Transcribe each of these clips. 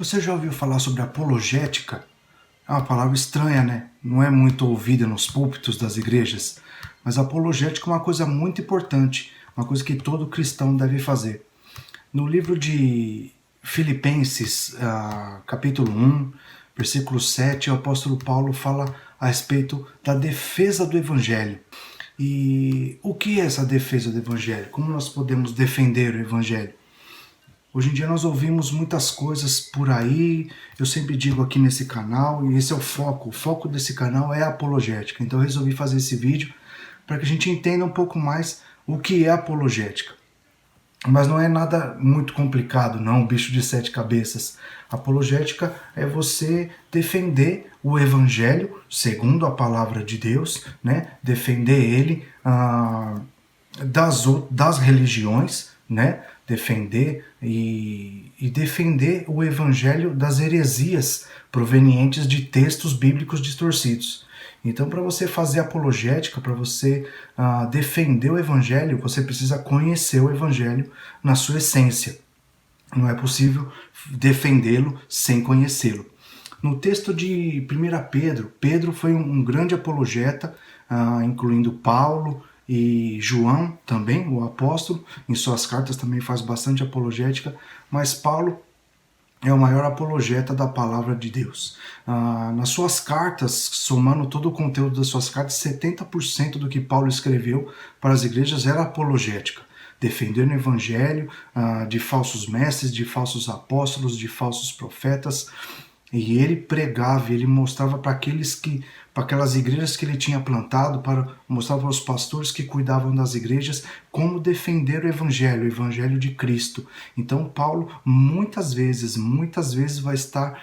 Você já ouviu falar sobre apologética? É uma palavra estranha, né? Não é muito ouvida nos púlpitos das igrejas. Mas apologética é uma coisa muito importante, uma coisa que todo cristão deve fazer. No livro de Filipenses, capítulo 1, versículo 7, o apóstolo Paulo fala a respeito da defesa do evangelho. E o que é essa defesa do evangelho? Como nós podemos defender o evangelho? Hoje em dia nós ouvimos muitas coisas por aí, eu sempre digo aqui nesse canal, e esse é o foco desse canal é a apologética. Então eu resolvi fazer esse vídeo para que a gente entenda um pouco mais o que é apologética. Mas não é nada muito complicado, não, bicho de sete cabeças. Apologética é você defender o evangelho segundo a palavra de Deus, né? Defender ele das religiões, né? Defender e defender o evangelho das heresias provenientes de textos bíblicos distorcidos. Então, para você fazer apologética, para você defender o evangelho, você precisa conhecer o evangelho na sua essência. Não é possível defendê-lo sem conhecê-lo. No texto de 1 Pedro, Pedro foi um grande apologeta, incluindo Paulo e João também, o apóstolo. Em suas cartas também faz bastante apologética, mas Paulo é o maior apologeta da palavra de Deus. Nas suas cartas, somando todo o conteúdo das suas cartas, 70% do que Paulo escreveu para as igrejas era apologética, defendendo o evangelho de falsos mestres, de falsos apóstolos, de falsos profetas. E ele pregava, ele mostrava para aquelas igrejas que ele tinha plantado, mostrava para os pastores que cuidavam das igrejas como defender o evangelho de Cristo. Então Paulo muitas vezes vai estar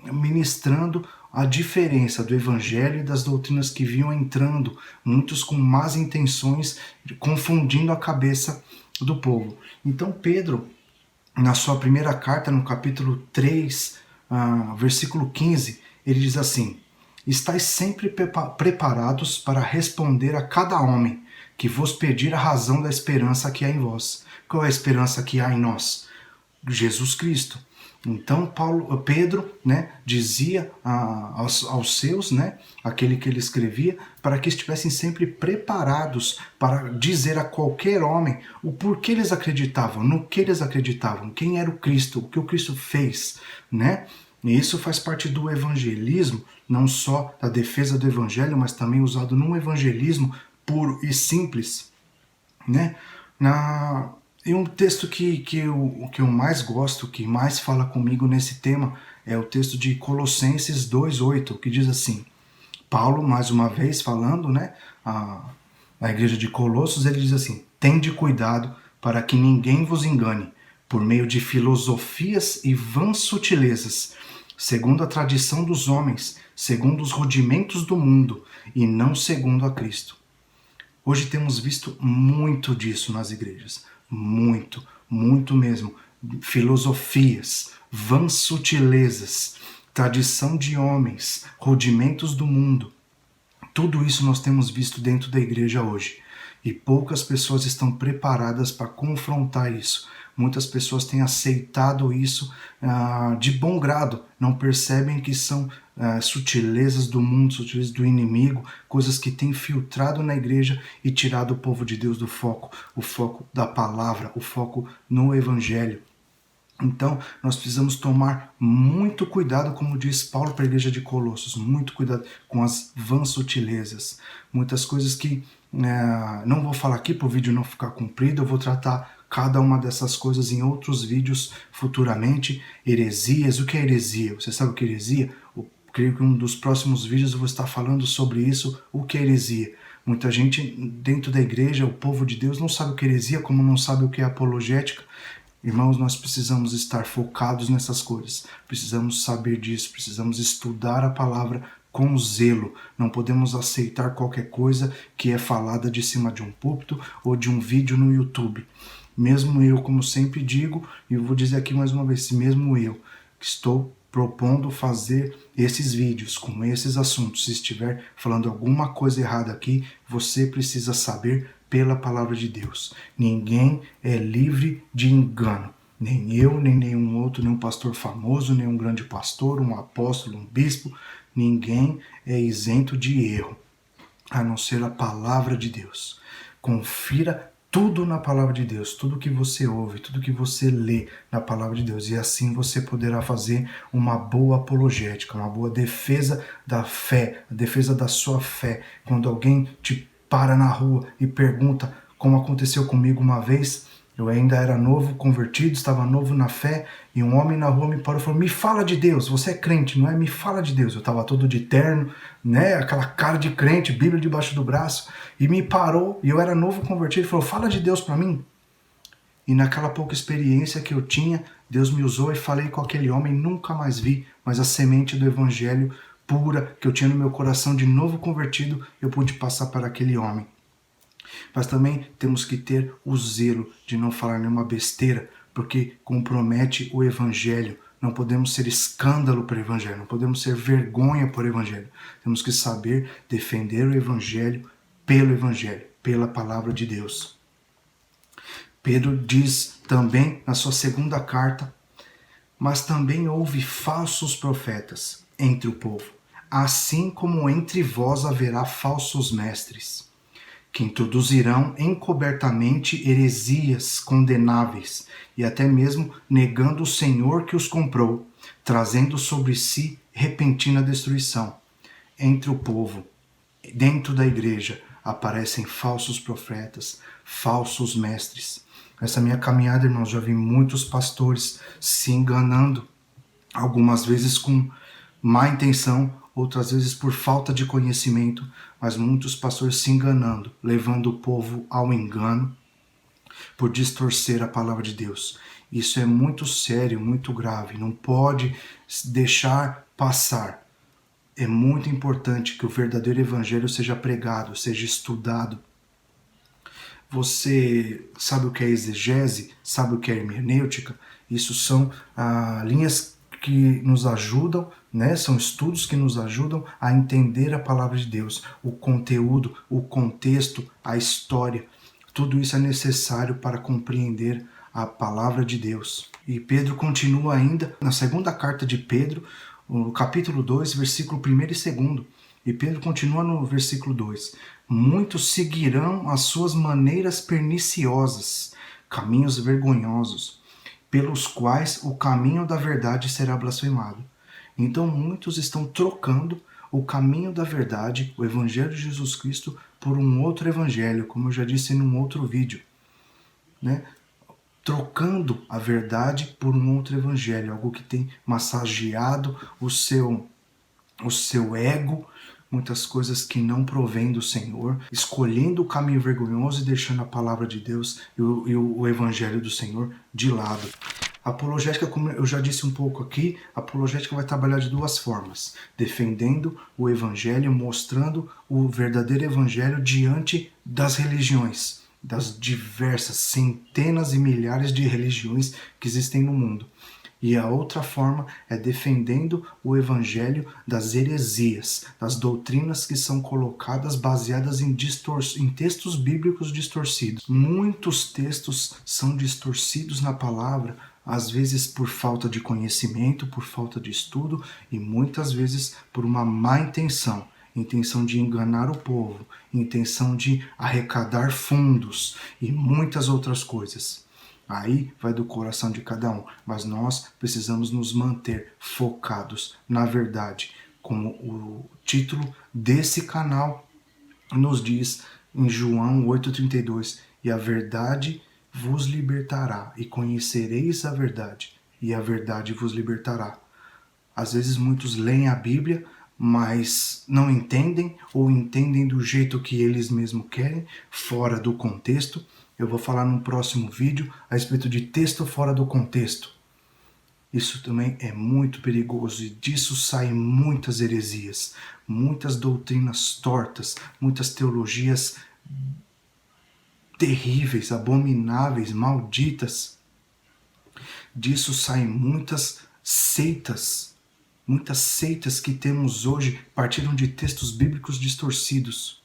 ministrando a diferença do evangelho e das doutrinas que vinham entrando, muitos com más intenções, confundindo a cabeça do povo. Então Pedro, na sua primeira carta, no capítulo 3, versículo 15, ele diz assim: estais sempre preparados para responder a cada homem que vos pedir a razão da esperança que há em vós. Qual é a esperança que há em nós? Jesus Cristo. Então Pedro, né, dizia aos seus, né, aquele que ele escrevia, para que estivessem sempre preparados para dizer a qualquer homem o porquê eles acreditavam, no que eles acreditavam, quem era o Cristo, o que o Cristo fez, né? E isso faz parte do evangelismo, não só da defesa do evangelho, mas também usado num evangelismo puro e simples, né? E um texto que eu mais gosto, que mais fala comigo nesse tema, é o texto de Colossenses 2:8, que diz assim: Paulo, mais uma vez falando, né, na igreja de Colossos, ele diz assim: tende cuidado para que ninguém vos engane, por meio de filosofias e vãs sutilezas, segundo a tradição dos homens, segundo os rudimentos do mundo, e não segundo a Cristo. Hoje temos visto muito disso nas igrejas. Muito mesmo. Filosofias, vãs sutilezas, tradição de homens, rudimentos do mundo. Tudo isso nós temos visto dentro da igreja hoje. E poucas pessoas estão preparadas para confrontar isso. Muitas pessoas têm aceitado isso de bom grado, não percebem que são sutilezas do mundo, sutilezas do inimigo, coisas que têm filtrado na igreja e tirado o povo de Deus do foco, o foco da palavra, o foco no evangelho. Então, nós precisamos tomar muito cuidado, como diz Paulo para a igreja de Colossos, muito cuidado com as vãs sutilezas. Muitas coisas que não vou falar aqui para o vídeo não ficar comprido, eu vou tratar cada uma dessas coisas em outros vídeos futuramente. Heresias, o que é heresia? Você sabe o que é heresia? Eu creio que em um dos próximos vídeos eu vou estar falando sobre isso, o que é heresia. Muita gente dentro da igreja, o povo de Deus, não sabe o que é heresia, como não sabe o que é apologética. Irmãos, nós precisamos estar focados nessas coisas, precisamos saber disso, precisamos estudar a palavra com zelo. Não podemos aceitar qualquer coisa que é falada de cima de um púlpito ou de um vídeo no YouTube. Mesmo eu, como sempre digo, e eu vou dizer aqui mais uma vez, mesmo eu, que estou propondo fazer esses vídeos com esses assuntos, se estiver falando alguma coisa errada aqui, você precisa saber pela palavra de Deus. Ninguém é livre de engano. Nem eu, nem nenhum outro, nenhum pastor famoso, nenhum grande pastor, um apóstolo, um bispo, ninguém é isento de erro, a não ser a palavra de Deus. Confira tudo na palavra de Deus, tudo que você ouve, tudo que você lê na palavra de Deus, e assim você poderá fazer uma boa apologética, uma boa defesa da fé, a defesa da sua fé. Quando alguém te para na rua e pergunta, como aconteceu comigo uma vez, eu ainda era novo, convertido, estava novo na fé, e um homem na rua me parou e falou, me fala de Deus, você é crente, não é? Me fala de Deus. Eu estava todo de terno, né? Aquela cara de crente, Bíblia debaixo do braço, e me parou, e eu era novo convertido, e falou, fala de Deus para mim. E naquela pouca experiência que eu tinha, Deus me usou e falei com aquele homem, nunca mais vi, mas a semente do evangelho pura que eu tinha no meu coração de novo convertido, eu pude passar para aquele homem. Mas também temos que ter o zelo de não falar nenhuma besteira, porque compromete o evangelho. Não podemos ser escândalo para o evangelho, não podemos ser vergonha para o evangelho. Temos que saber defender o evangelho, pela palavra de Deus. Pedro diz também na sua segunda carta, mas também houve falsos profetas entre o povo, assim como entre vós haverá falsos mestres, que introduzirão encobertamente heresias condenáveis, e até mesmo negando o Senhor que os comprou, trazendo sobre si repentina destruição. Entre o povo, dentro da igreja, aparecem falsos profetas, falsos mestres. Nessa minha caminhada, irmãos, já vi muitos pastores se enganando, algumas vezes com má intenção, outras vezes por falta de conhecimento, mas muitos pastores se enganando, levando o povo ao engano, por distorcer a palavra de Deus. Isso é muito sério, muito grave, não pode deixar passar. É muito importante que o verdadeiro evangelho seja pregado, seja estudado. Você sabe o que é exegese? Sabe o que é hermenêutica? Isso são linhas que nos ajudam, né? São estudos que nos ajudam a entender a palavra de Deus, o conteúdo, o contexto, a história. Tudo isso é necessário para compreender a palavra de Deus. E Pedro continua ainda na segunda carta de Pedro, no capítulo 2, versículo 1 e 2. E Pedro continua no versículo 2. Muitos seguirão as suas maneiras perniciosas, caminhos vergonhosos, pelos quais o caminho da verdade será blasfemado. Então muitos estão trocando o caminho da verdade, o evangelho de Jesus Cristo, por um outro evangelho, como eu já disse em um outro vídeo, né? Trocando a verdade por um outro evangelho, algo que tem massageado o seu ego, muitas coisas que não provém do Senhor, escolhendo o caminho vergonhoso e deixando a palavra de Deus e o evangelho do Senhor de lado. A apologética, como eu já disse um pouco aqui, a apologética vai trabalhar de duas formas: defendendo o evangelho, mostrando o verdadeiro evangelho diante das religiões, das diversas centenas e milhares de religiões que existem no mundo. E a outra forma é defendendo o evangelho das heresias, das doutrinas que são colocadas baseadas em textos bíblicos distorcidos. Muitos textos são distorcidos na palavra, às vezes por falta de conhecimento, por falta de estudo e muitas vezes por uma má intenção. Intenção de enganar o povo, intenção de arrecadar fundos e muitas outras coisas. Aí vai do coração de cada um, mas nós precisamos nos manter focados na verdade, como o título desse canal nos diz em João 8,32, e a verdade vos libertará, e conhecereis a verdade, e a verdade vos libertará. Às vezes muitos leem a Bíblia, mas não entendem, ou entendem do jeito que eles mesmos querem, fora do contexto. Eu vou falar num próximo vídeo a respeito de texto fora do contexto. Isso também é muito perigoso e disso saem muitas heresias, muitas doutrinas tortas, muitas teologias terríveis, abomináveis, malditas. Disso saem muitas seitas que temos hoje partiram de textos bíblicos distorcidos.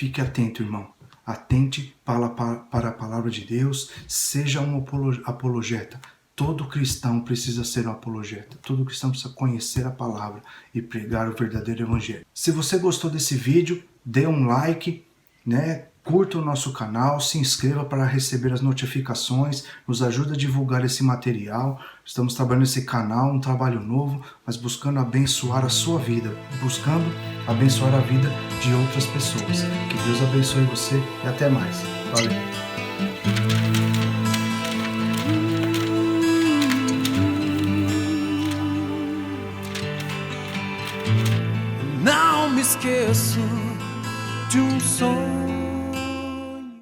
Fique atento, irmão. Atente para a palavra de Deus, seja um apologeta. Todo cristão precisa ser um apologeta. Todo cristão precisa conhecer a palavra e pregar o verdadeiro evangelho. Se você gostou desse vídeo, dê um like, né? Curta o nosso canal, se inscreva para receber as notificações, nos ajuda a divulgar esse material. Estamos trabalhando nesse canal, um trabalho novo, mas buscando abençoar a sua vida, buscando abençoar a vida de outras pessoas. Que Deus abençoe você e até mais. Valeu! Não me esqueço de um som